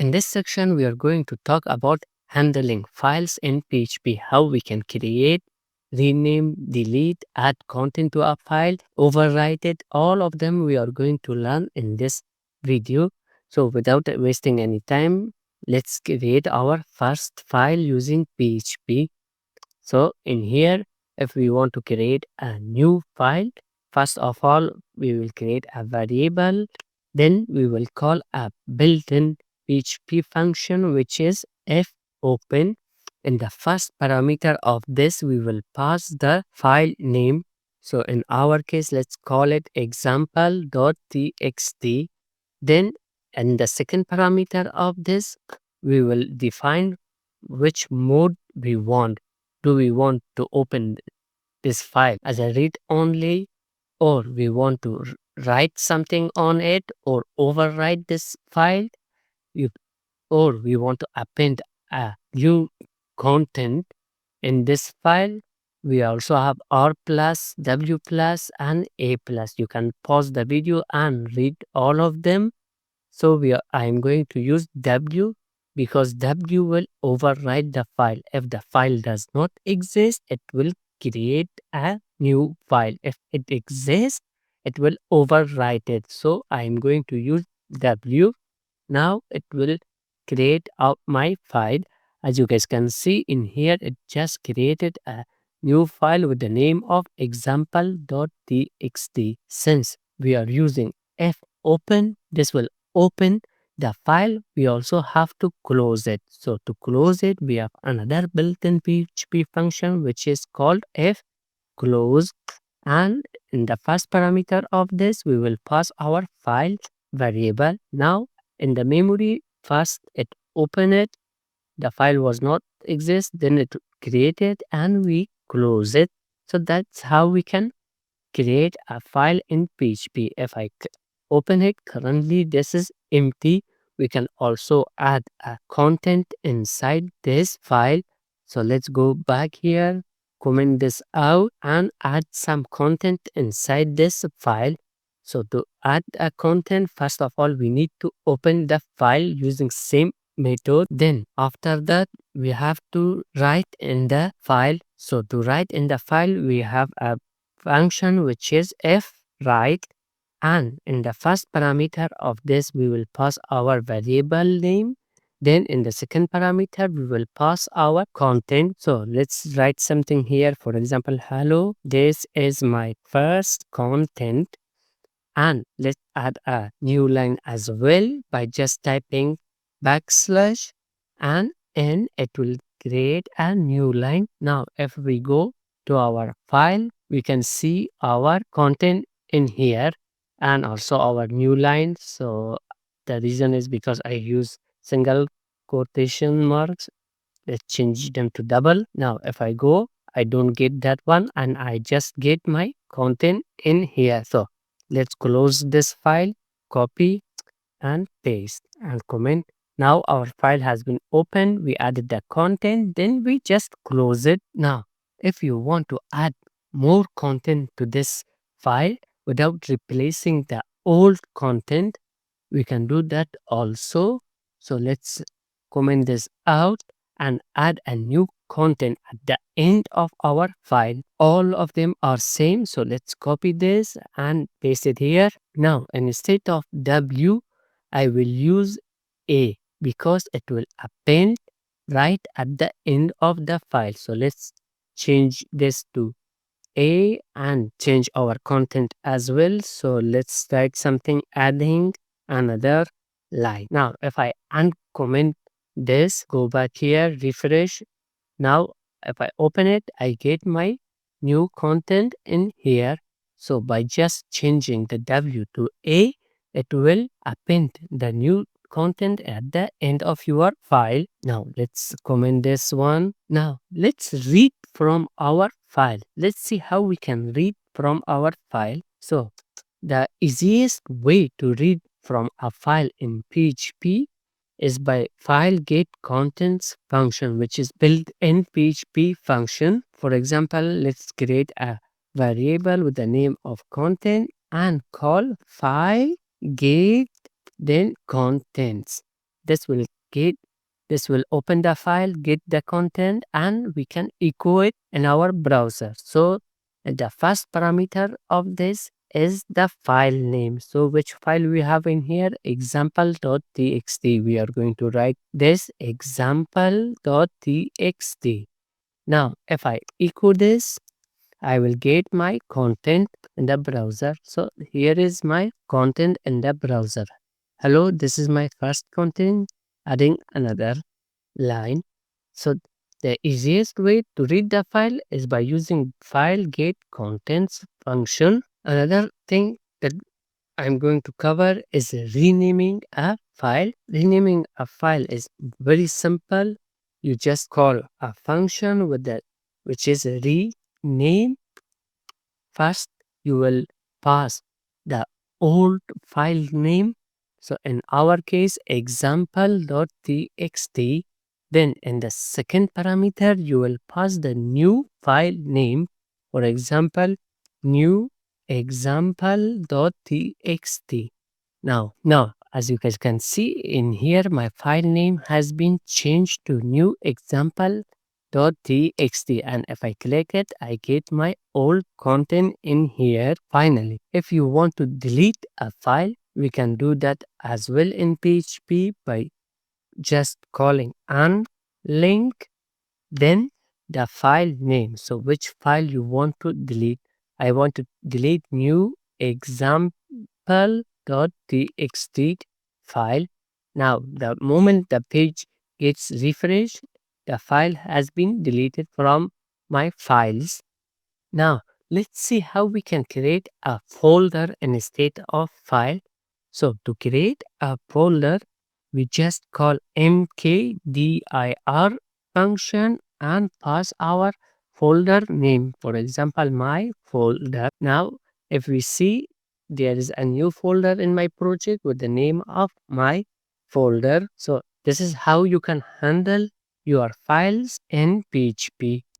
In this section, we are going to talk about handling files in PHP, how we can create, rename, delete, add content to a file, overwrite it. All of them we are going to learn in this video. So without wasting any time, let's create our first file using PHP. So in here, if we want to create a new file, first of all, we will create a variable. Then we will call a built-in PHP function, which is fopen. In the first parameter of this, we will pass the file name. So in our case, let's call it example.txt. Then in the second parameter of this, we will define which mode we want. Do we want to open this file as a read only, or we want to write something on it or overwrite this file, you, or we want to append a new content in this file. We also have R plus, W plus, and A plus. You can pause the video and read all of them. So I am going to use W because W will overwrite the file. If the file does not exist, it will create a new file. If it exists, it will overwrite it. So I am going to use W. Now it will create out my file. As you guys can see in here, it just created a new file with the name of example.txt. Since we are using fopen, this will open the file. We also have to close it. So to close it, we have another built-in PHP function which is called fclose. And in the first parameter of this, we will pass our file variable. Now in the memory, first it open it, the file was not exist, then it created and we close it. So that's how we can create a file in PHP. If I open it, currently this is empty. We can also add a content inside this file. So let's go back here, comment this out and add some content inside this file. So to add a content, first of all, we need to open the file using same method. Then after that, we have to write in the file. So to write in the file, we have a function which is fwrite, and in the first parameter of this we will pass our variable name. Then in the second parameter we will pass our content. So let's write something here. For example, hello, this is my first content. And let's add a new line as well by just typing backslash, and then it will create a new line. Now if we go to our file, we can see our content in here and also our new line. So the reason is because I use single quotation marks. Let's change them to double. Now if I go, I don't get that one and I just get my content in here. So let's close this file, copy and paste and comment. Now our file has been opened. We added the content, then we just close it. Now, if you want to add more content to this file without replacing the old content, we can do that also. So let's comment this out and add a new content at the end of our file. All of them are same. So let's copy this and paste it here. Now instead of W, I will use A because it will append right at the end of the file. So let's change this to A and change our content as well. So let's write something adding another line. Now if I uncomment this, go back here, refresh. Now if I open it, I get my new content in here. So by just changing the W to A, it will append the new content at the end of your file. Now let's comment this one. Now let's read from our file. Let's see how we can read from our file. So the easiest way to read from a file in PHP is by file get contents function, which is built in PHP function. For example, let's create a variable with the name of content and call file get then contents. this will get this will open the file, get the content, and we can echo it in our browser. So the first parameter of this is the file name. So which file we have in here? Example.txt. We are going to write this example.txt. Now if I echo this, I will get my content in the browser. So here is my content in the browser. Hello, this is my first content, adding another line. So the easiest way to read the file is by using file get contents function. Another thing that I'm going to cover is renaming a file. Renaming a file is very simple. You just call a function with that, which is rename. First, you will pass the old file name. So in our case, example.txt. Then in the second parameter, you will pass the new file name. For example, new example.txt. Now, as you guys can see in here, my file name has been changed to new example.txt, and if I click it, I get my old content in here finally. If you want to delete a file, we can do that as well in PHP by just calling unlink, then the file name. So which file you want to delete? I want to delete new example.txt file. Now the moment the page gets refreshed, the file has been deleted from my files. Now let's see how we can create a folder instead of file. So to create a folder, we just call mkdir function and pass our folder name. For example, my folder. Now, if we see, there is a new folder in my project with the name of my folder. So this is how you can handle your files in PHP.